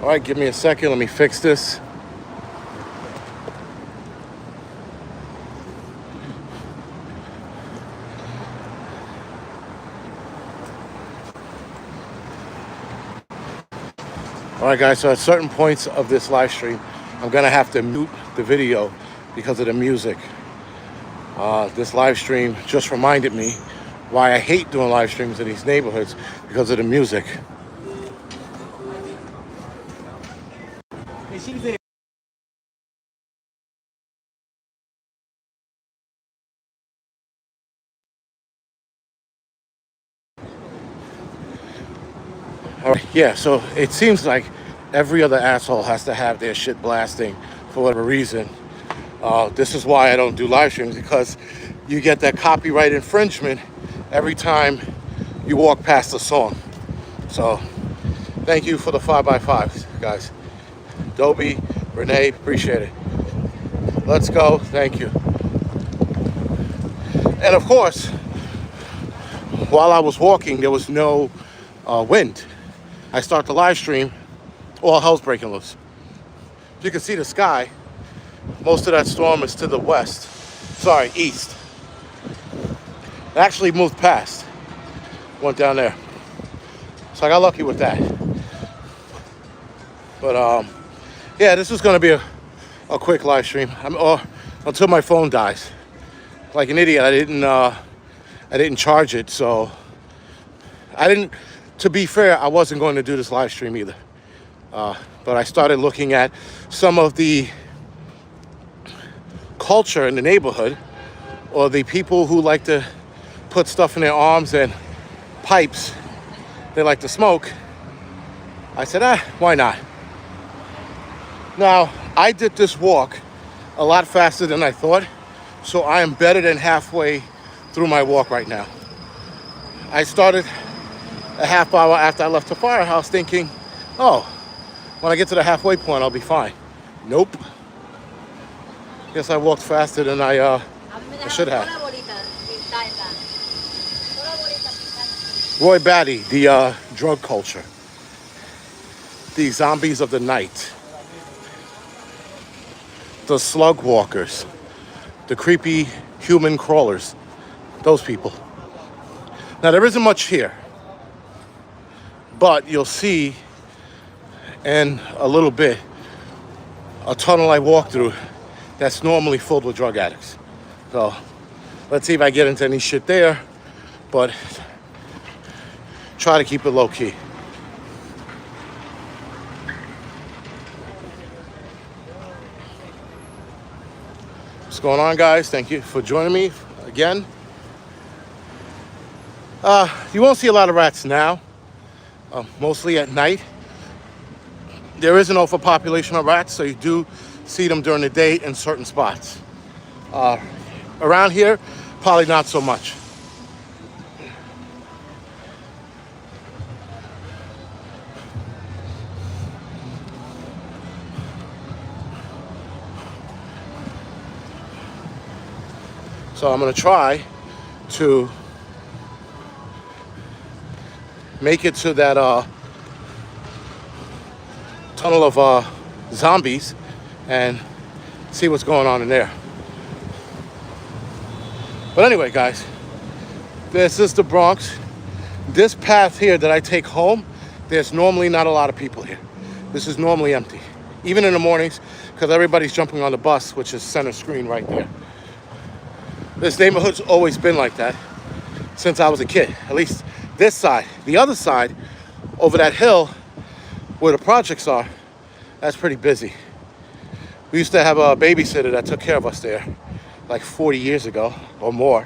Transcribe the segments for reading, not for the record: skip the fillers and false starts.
All right, give me a second. Let me fix this. All right, guys, so at certain points of this live stream, I'm going to have to mute the video because of the music. This live stream just reminded me why I hate doing live streams in these neighborhoods, because of the music. All right, yeah, so it seems like every other asshole has to have their shit blasting for whatever reason. This is why I don't do live streams, because you get that copyright infringement every time you walk past a song. So thank you for the 5x5s, guys. Dobie, Renee, appreciate it. Let's go, thank you. And of course, while I was walking, there was no wind. I start the live stream, all hell's breaking loose. You can see the sky. Most of that storm is to the west. Sorry, east. It actually moved past. Went down there. So I got lucky with that. But yeah, this is gonna be a quick live stream. Or until my phone dies. Like an idiot, I didn't charge it, so to be fair, I wasn't going to do this live stream either. But I started looking at some of the culture in the neighborhood, or the people who like to put stuff in their arms and pipes they like to smoke. I said, why not? Now, I did this walk a lot faster than I thought, so I am better than halfway through my walk right now. I started a half hour after I left the firehouse thinking, oh, when I get to the halfway point, I'll be fine. Nope. Guess I walked faster than I should have. Roy Batty, the drug culture. The zombies of the night. The slug walkers. The creepy human crawlers. Those people. Now, there isn't much here, but you'll see in a little bit a tunnel I walk through that's normally filled with drug addicts. So let's see if I get into any shit there, but try to keep it low key. What's going on, guys? Thank you for joining me again. You won't see a lot of rats now, mostly at night. There is an overpopulation of rats, so you do see them during the day in certain spots. Around here, probably not so much. So I'm gonna try to make it to that tunnel of zombies and see what's going on in there. But anyway, guys, this is the Bronx. This path here that I take home, there's normally not a lot of people here. This is normally empty, even in the mornings, because everybody's jumping on the bus, which is center screen right there. This neighborhood's always been like that since I was a kid, at least this side. The other side, over that hill where the projects are, that's pretty busy. We used to have a babysitter that took care of us there like 40 years ago or more.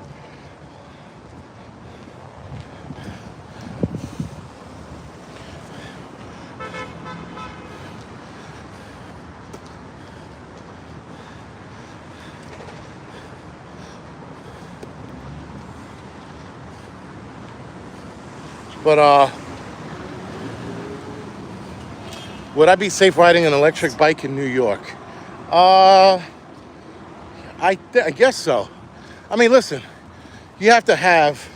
But would I be safe riding an electric bike in New York? I guess so. I mean, listen, you have to have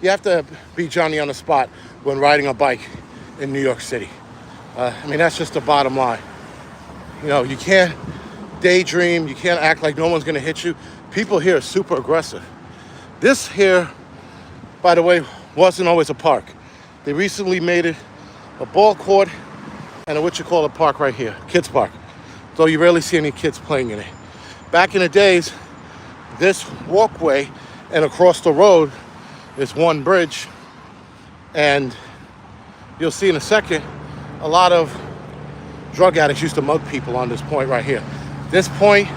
You have to be Johnny on the spot when riding a bike in New York City. I mean, that's just the bottom line. You know, you can't daydream. You can't act like no one's going to hit you. People here are super aggressive. This here, by the way, wasn't always a park. They recently made it a ball court and a what you call a park right here, kids park. Though you rarely see any kids playing in it. Back in the days, this walkway and across the road is one bridge, and you'll see in a second, a lot of drug addicts used to mug people on this point right here. This point,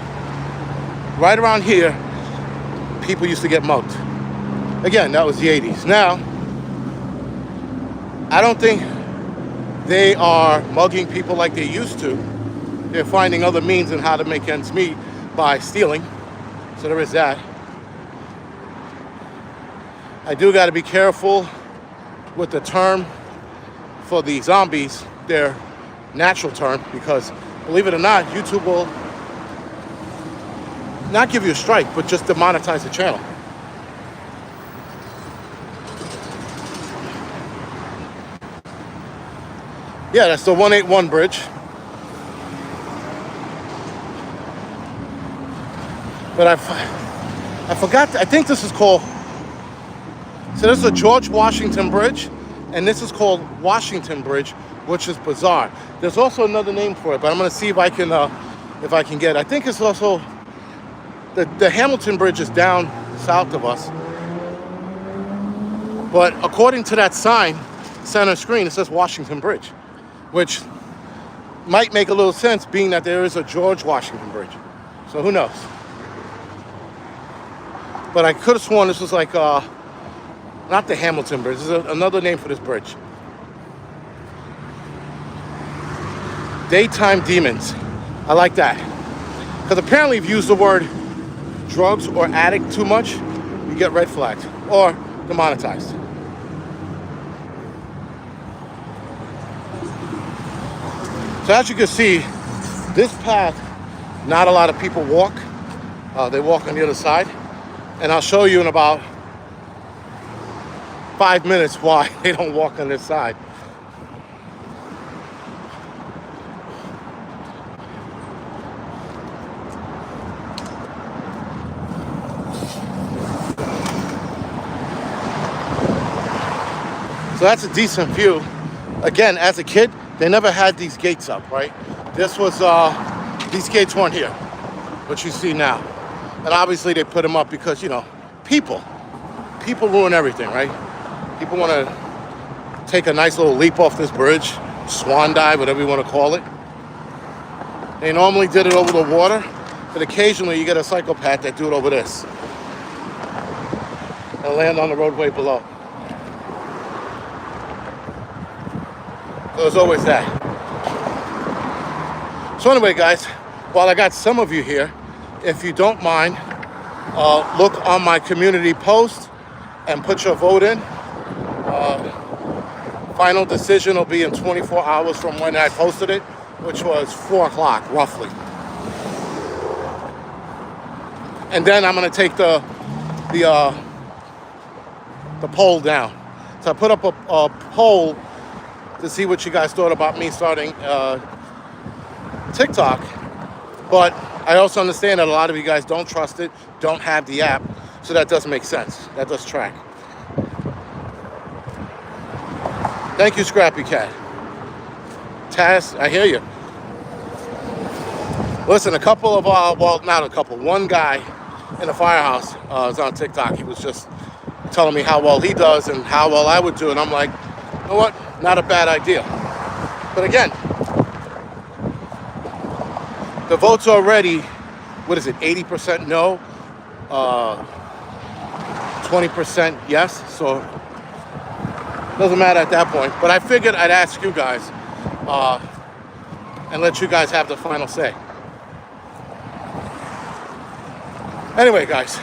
right around here, people used to get mugged. Again, that was the 80s. Now, I don't think they are mugging people like they used to. They're finding other means in how to make ends meet by stealing. So there is that. I do got to be careful with the term for the zombies, their natural term, because believe it or not, YouTube will not give you a strike, but just demonetize the channel. Yeah, that's the 181 bridge. But I forgot, I think this is called, so this is a George Washington Bridge, and this is called Washington Bridge, which is bizarre. There's also another name for it, but I'm gonna see if I can get it. I think it's also, the Hamilton Bridge is down south of us. But according to that sign, center screen, it says Washington Bridge, which might make a little sense being that there is a George Washington Bridge. So who knows? But I could have sworn this was like, not the Hamilton Bridge. This is another name for this bridge. Daytime demons. I like that. Because apparently if you use the word drugs or addict too much, you get red flagged or demonetized. So as you can see, this path, not a lot of people walk. They walk on the other side. And I'll show you in about 5 minutes why they don't walk on this side. So that's a decent view. Again, as a kid, they never had these gates up, right? This was, these gates weren't here, what you see now. And obviously they put them up because, you know, people ruin everything, right? People want to take a nice little leap off this bridge, swan dive, whatever you want to call it. They normally did it over the water, but occasionally you get a psychopath that do it over this and land on the roadway below. So there's always that. So anyway, guys, while I got some of you here, if you don't mind, look on my community post and put your vote in. Final decision will be in 24 hours from when I posted it, which was 4 o'clock, roughly. And then I'm going to take the poll down. So I put up a poll to see what you guys thought about me starting TikTok. But I also understand that a lot of you guys don't trust it, don't have the app, so that does make sense. That does track. Thank you, Scrappy Cat. Taz, I hear you. Listen, a couple of, well, not a couple, one guy in the firehouse is on TikTok. He was just telling me how well he does and how well I would do, and I'm like, you know what? Not a bad idea. But again, the votes are already, what is it, 80% no, 20% yes, so it doesn't matter at that point. But I figured I'd ask you guys and let you guys have the final say. Anyway, guys,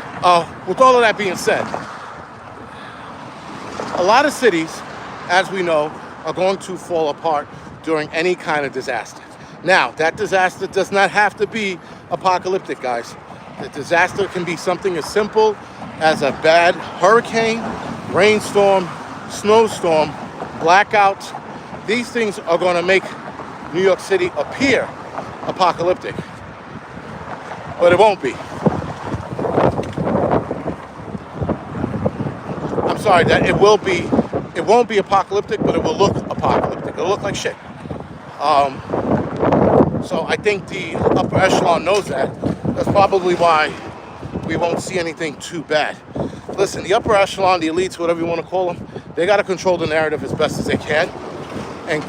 with all of that being said, a lot of cities, as we know, are going to fall apart during any kind of disaster. Now, that disaster does not have to be apocalyptic, guys. The disaster can be something as simple as a bad hurricane rainstorm, snowstorm, blackouts. These things are going to make New York City appear apocalyptic, but it won't be. I'm sorry, that it will be. It won't be apocalyptic, but it will look apocalyptic. It'll look like shit. So I think the upper echelon knows that. That's probably why we won't see anything too bad. Listen, the upper echelon, the elites, whatever you want to call them, they got to control the narrative as best as they can. And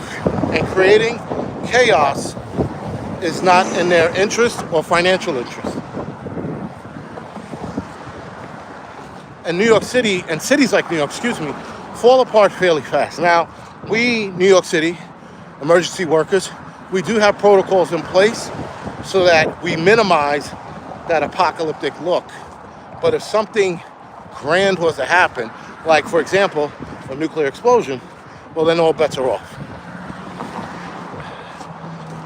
creating chaos is not in their interest or financial interest. And New York City, and cities like New York, fall apart fairly fast. Now, we, New York City, emergency workers, we do have protocols in place so that we minimize that apocalyptic look. But if something grand was to happen, like, for example, a nuclear explosion, well, then all bets are off.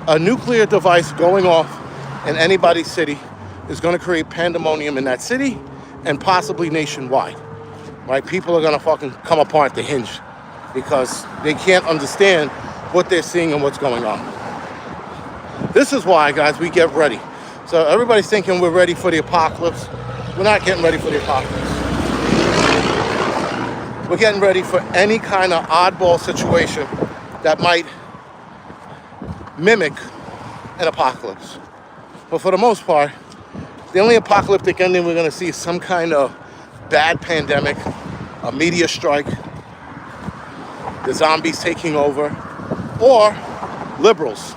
A nuclear device going off in anybody's city is going to create pandemonium in that city and possibly nationwide, right? People are going to fucking come apart at the hinge because they can't understand what they're seeing and what's going on. This is why, guys, we get ready. So everybody's thinking we're ready for the apocalypse. We're not getting ready for the apocalypse. We're getting ready for any kind of oddball situation that might mimic an apocalypse. But for the most part, the only apocalyptic ending we're going to see is some kind of bad pandemic, a meteor strike, the zombies taking over, or liberals.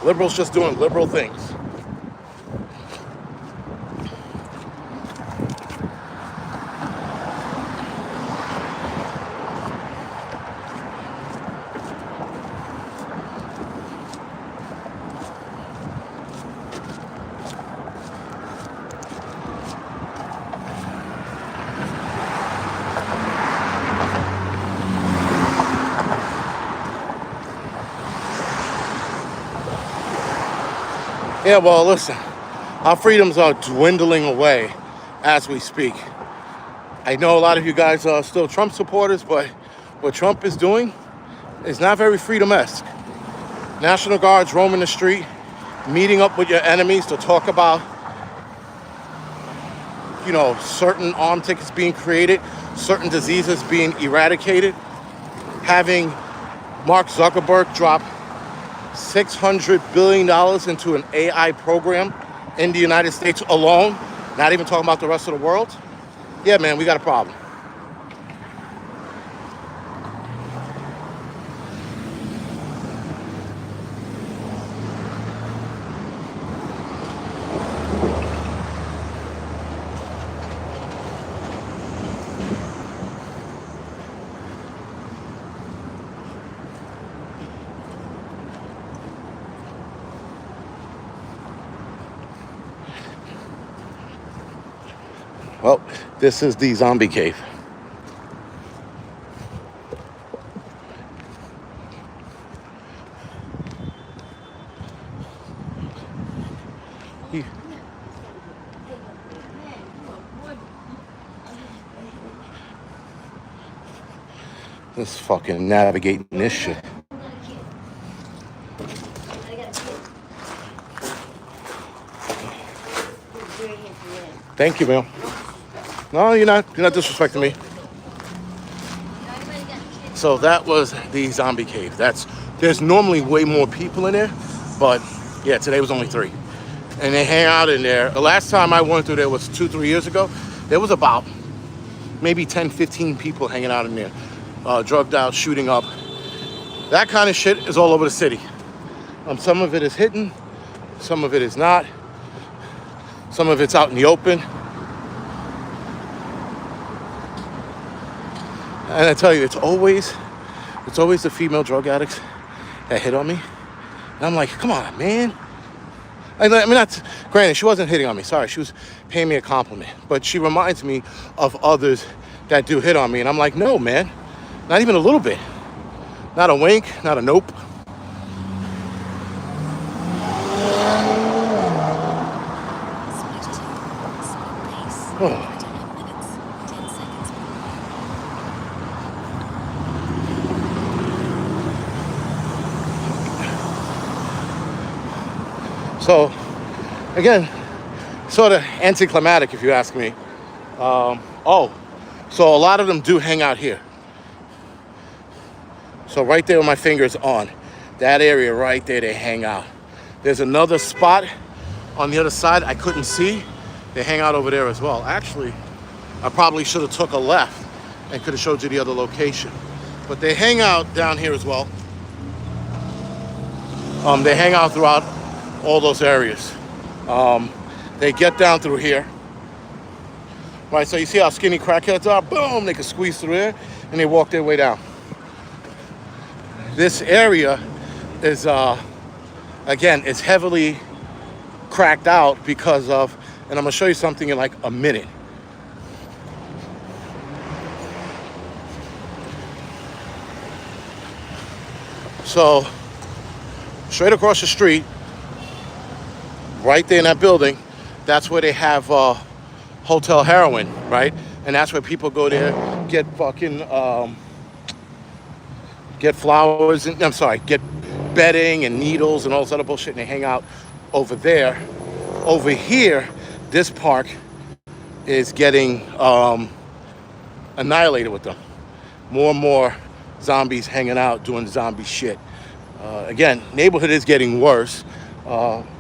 Liberals just doing liberal things. Yeah, well, listen, our freedoms are dwindling away as we speak. I know a lot of you guys are still Trump supporters, but what Trump is doing is not very freedom-esque. National Guards roaming the street, meeting up with your enemies to talk about, certain arm tickets being created, certain diseases being eradicated, having Mark Zuckerberg drop $600 billion into an AI program in the United States alone, not even talking about the rest of the world. Yeah, man, we got a problem. Well, this is the zombie cave. This fucking navigating this shit. Thank you, ma'am. No, you're not disrespecting me. So that was the zombie cave. There's normally way more people in there, but yeah, today was only 3. And they hang out in there. The last time I went through there was 2-3 years ago. There was about maybe 10-15 people hanging out in there, drugged out, shooting up. That kind of shit is all over the city. Some of it is hidden, some of it is not. Some of it's out in the open. And I tell you, it's always the female drug addicts that hit on me. And I'm like, come on, man. Granted, she wasn't hitting on me. Sorry, she was paying me a compliment. But she reminds me of others that do hit on me. And I'm like, no, man. Not even a little bit. Not a wink, not a nope. Oh. So, again, sort of anticlimactic if you ask me. So a lot of them do hang out here. So right there with my fingers on, that area right there, they hang out. There's another spot on the other side I couldn't see. They hang out over there as well. Actually, I probably should have took a left and could have showed you the other location. But they hang out down here as well. They hang out throughout all those areas. They get down through here. Right, so you see how skinny crackheads are? Boom, they can squeeze through there and they walk their way down. This area is, again, it's heavily cracked out because of, and I'm gonna show you something in like a minute. So, straight across the street, right there in that building, that's where they have Hotel Heroin, right? And that's where people go there, get fucking, get flowers, and get bedding and needles and all this other bullshit, and they hang out over there. Over here, this park is getting annihilated with them. More and more zombies hanging out, doing zombie shit. Again, neighborhood is getting worse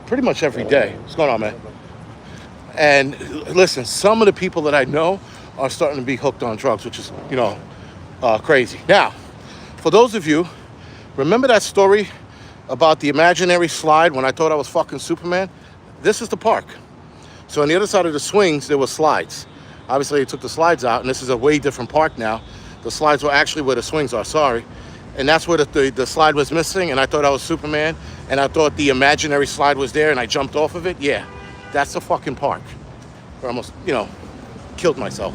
pretty much every day. What's going on, man? And listen, some of the people that I know are starting to be hooked on drugs, which is, crazy. Now, for those of you, remember that story about the imaginary slide when I thought I was fucking Superman? This is the park. So on the other side of the swings, there were slides. Obviously, they took the slides out, and this is a way different park now. The slides were actually where the swings are, sorry. And that's where the slide was missing, and I thought I was Superman, and I thought the imaginary slide was there, and I jumped off of it. Yeah, that's the fucking park. I almost, killed myself.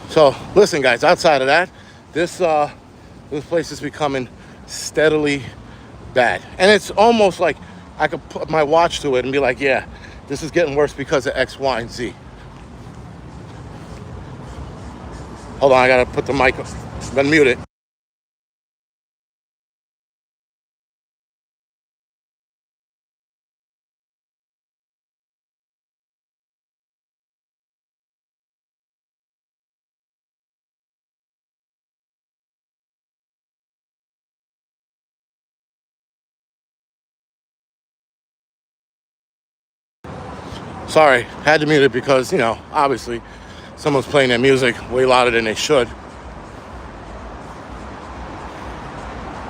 So, listen, guys, outside of that, this place is becoming steadily bad. And it's almost like I could put my watch to it and be like, yeah, this is getting worse because of X, Y, and Z. Hold on, I gotta put the mic, unmute it. Sorry, had to mute it because, obviously someone's playing their music way louder than they should.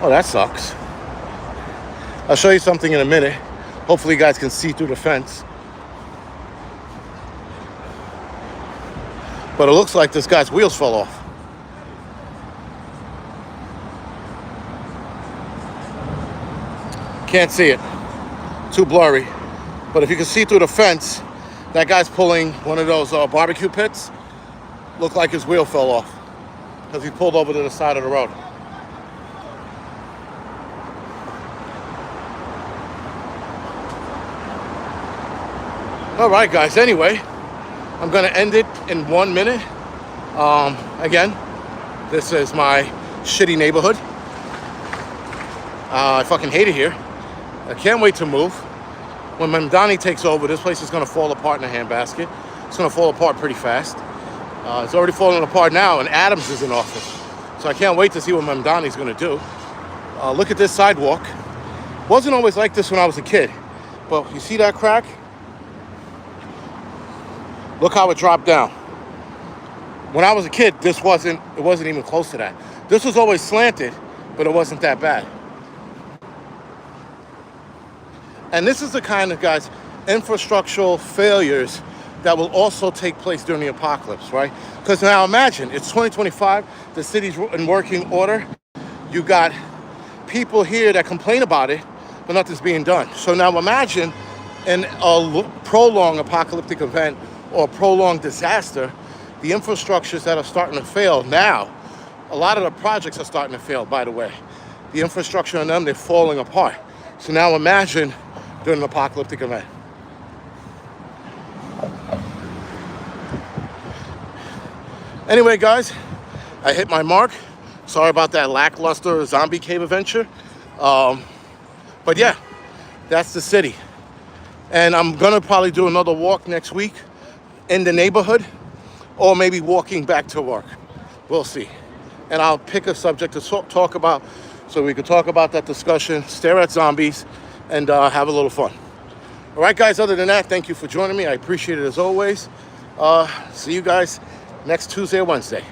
Oh, that sucks. I'll show you something in a minute. Hopefully you guys can see through the fence. But it looks like this guy's wheels fell off. Can't see it. Too blurry. But if you can see through the fence, that guy's pulling one of those barbecue pits. Looked like his wheel fell off because he pulled over to the side of the road. All right, guys. Anyway, I'm going to end it in 1 minute. Again, this is my shitty neighborhood. I fucking hate it here. I can't wait to move. When Mamdani takes over, this place is going to fall apart in a handbasket. It's going to fall apart pretty fast. It's already falling apart now, and Adams is in office. So I can't wait to see what Mamdani's going to do. Look at this sidewalk. Wasn't always like this when I was a kid. But you see that crack? Look how it dropped down. When I was a kid, it wasn't even close to that. This was always slanted, but it wasn't that bad. And this is the kind of, guys, infrastructural failures that will also take place during the apocalypse, right? Because now imagine, it's 2025, the city's in working order. You got people here that complain about it, but nothing's being done. So now imagine in a prolonged apocalyptic event or prolonged disaster, the infrastructures that are starting to fail now, a lot of the projects are starting to fail, by the way. The infrastructure on them, they're falling apart. So now imagine during an apocalyptic event. Anyway, guys, I hit my mark. Sorry about that lackluster zombie cave adventure. But yeah, that's the city. And I'm gonna probably do another walk next week in the neighborhood, or maybe walking back to work. We'll see. And I'll pick a subject to talk about, so we can talk about that discussion, stare at zombies, and have a little fun. All right, guys, other than that, thank you for joining me. I appreciate it as always. See you guys next Tuesday or Wednesday.